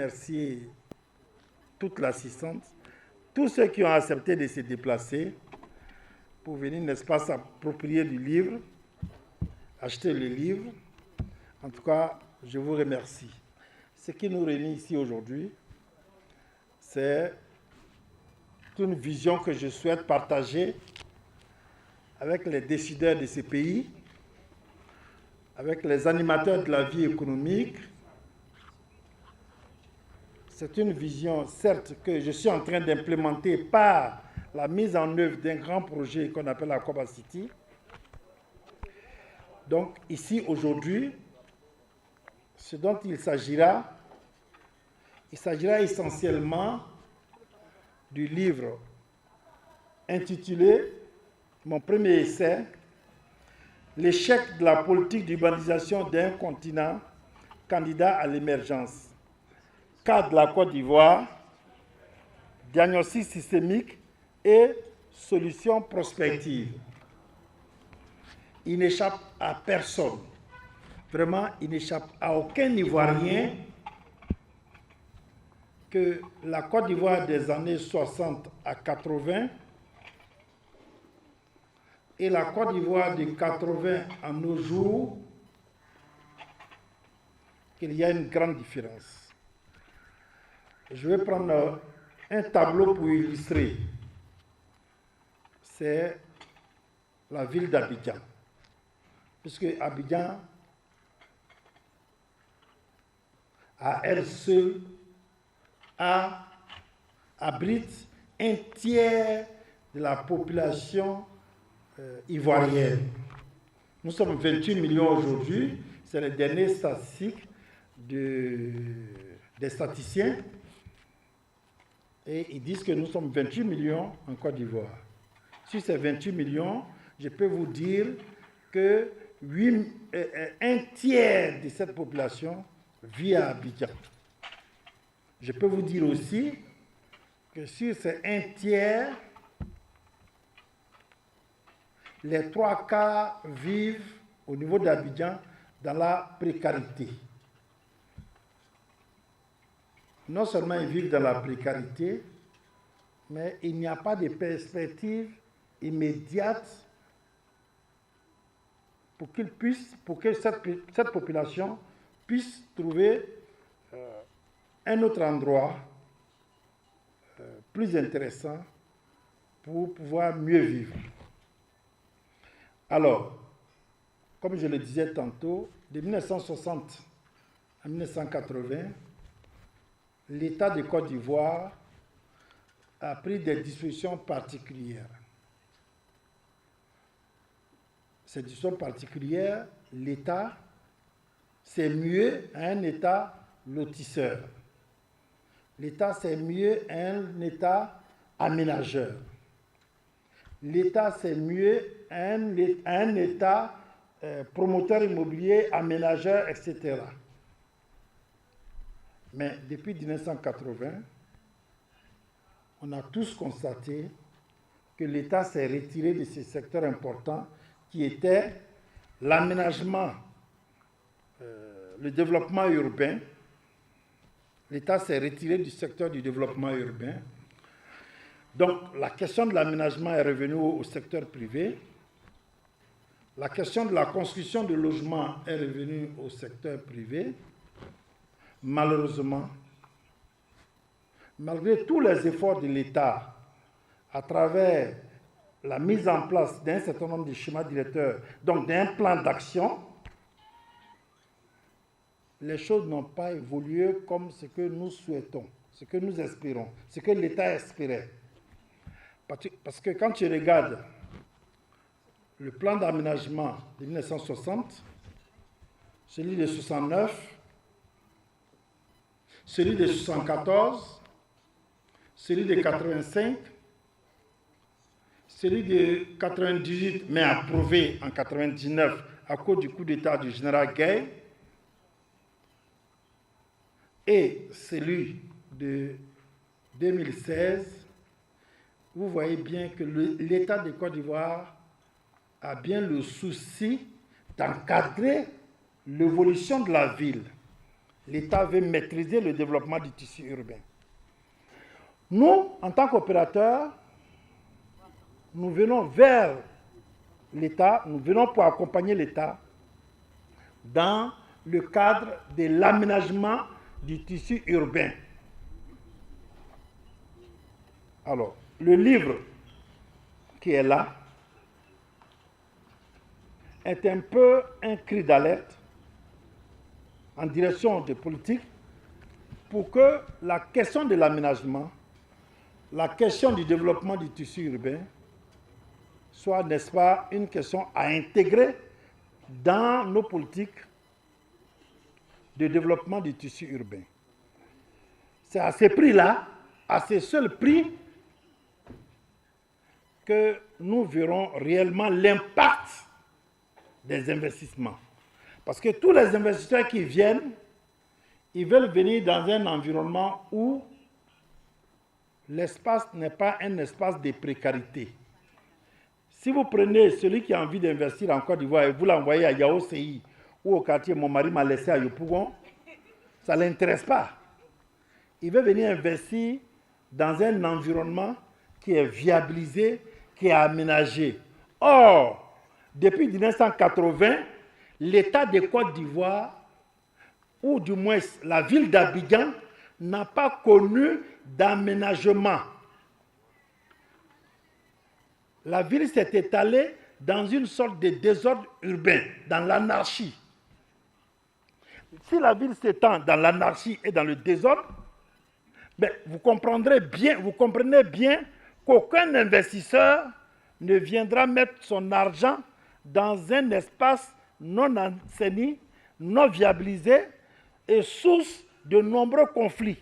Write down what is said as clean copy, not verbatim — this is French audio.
remercier toute l'assistance, tous ceux qui ont accepté de se déplacer pour venir, n'est-ce pas, s'approprier du livre, acheter le livre. En tout cas, je vous remercie. Ce qui nous réunit ici aujourd'hui, c'est une vision que je souhaite partager avec les décideurs de ces pays, avec les animateurs de la vie économique. C'est une vision, certes, que je suis en train d'implémenter par la mise en œuvre d'un grand projet qu'on appelle la Koba City. Donc, ici, aujourd'hui, ce dont il s'agira essentiellement du livre intitulé, mon premier essai, L'échec de la politique d'urbanisation d'un continent candidat à l'émergence. Cas de la Côte d'Ivoire, diagnostic systémique et solutions prospectives. Il n'échappe à personne. Vraiment, il n'échappe à aucun Ivoirien que la Côte d'Ivoire des années 60 à 80 et la Côte d'Ivoire de 80 à nos jours, qu'il y a une grande différence. Je vais prendre un tableau pour illustrer. C'est la ville d'Abidjan. Puisque Abidjan, à elle seule, abrite un tiers de la population ivoirienne. Nous sommes 28 millions aujourd'hui, c'est les dernières statistiques des statisticiens, et ils disent que nous sommes 28 millions en Côte d'Ivoire. Sur ces 28 millions, je peux vous dire que un tiers de cette population vit à Abidjan. Je peux vous dire aussi que sur ces un tiers, les 3/4 vivent au niveau d'Abidjan dans la précarité. Non seulement ils vivent dans la précarité, mais il n'y a pas de perspective immédiate pour que cette population puisse trouver un autre endroit plus intéressant pour pouvoir mieux vivre. Alors, comme je le disais tantôt, de 1960 à 1980, l'État de Côte d'Ivoire a pris des dispositions particulières. Ces dispositions particulières, l'État s'est mué à un État lotisseur. L'État s'est mué à un État aménageur. L'État s'est mué à un État promoteur immobilier, aménageur, etc. Mais depuis 1980, on a tous constaté que l'État s'est retiré de ces secteurs importants qui étaient l'aménagement, le développement urbain. L'État s'est retiré du secteur du développement urbain. Donc, la question de l'aménagement est revenue au secteur privé. La question de la construction de logements est revenue au secteur privé. Malheureusement, malgré tous les efforts de l'État à travers la mise en place d'un certain nombre de schémas directeurs, donc d'un plan d'action, les choses n'ont pas évolué comme ce que nous souhaitons, ce que nous espérons, ce que l'État espérait. Parce que quand tu regardes le plan d'aménagement de 1960, celui de 69, celui de 74, celui de 85, celui de 98, mais approuvé en 99 à cause du coup d'État du général Gueye, et celui de 2016, vous voyez bien que l'État de Côte d'Ivoire a bien le souci d'encadrer l'évolution de la ville. l'État veut maîtriser le développement du tissu urbain. Nous, en tant qu'opérateurs, nous venons vers l'État, nous venons pour accompagner l'État dans le cadre de l'aménagement du tissu urbain. Alors, le livre qui est là est un peu un cri d'alerte en direction des politiques pour que la question de l'aménagement, la question du développement du tissu urbain soit, n'est-ce pas, une question à intégrer dans nos politiques de développement du tissu urbain. C'est à ces prix-là, à ces seuls prix, que nous verrons réellement l'impact des investissements. Parce que tous les investisseurs qui viennent, ils veulent venir dans un environnement où l'espace n'est pas un espace de précarité. Si vous prenez celui qui a envie d'investir en Côte d'Ivoire et vous l'envoyez à Yaoséi ou au quartier Mon mari m'a laissé à Yopougon, ça ne l'intéresse pas. Il veut venir investir dans un environnement qui est viabilisé, qui est aménagé. Or, depuis 1980, l'État de Côte d'Ivoire, ou du moins la ville d'Abidjan, n'a pas connu d'aménagement. La ville s'est étalée dans une sorte de désordre urbain, dans l'anarchie. Si la ville s'étend dans l'anarchie et dans le désordre, ben, vous comprenez bien qu'aucun investisseur ne viendra mettre son argent dans un espace non assaini, non viabilisé et source de nombreux conflits.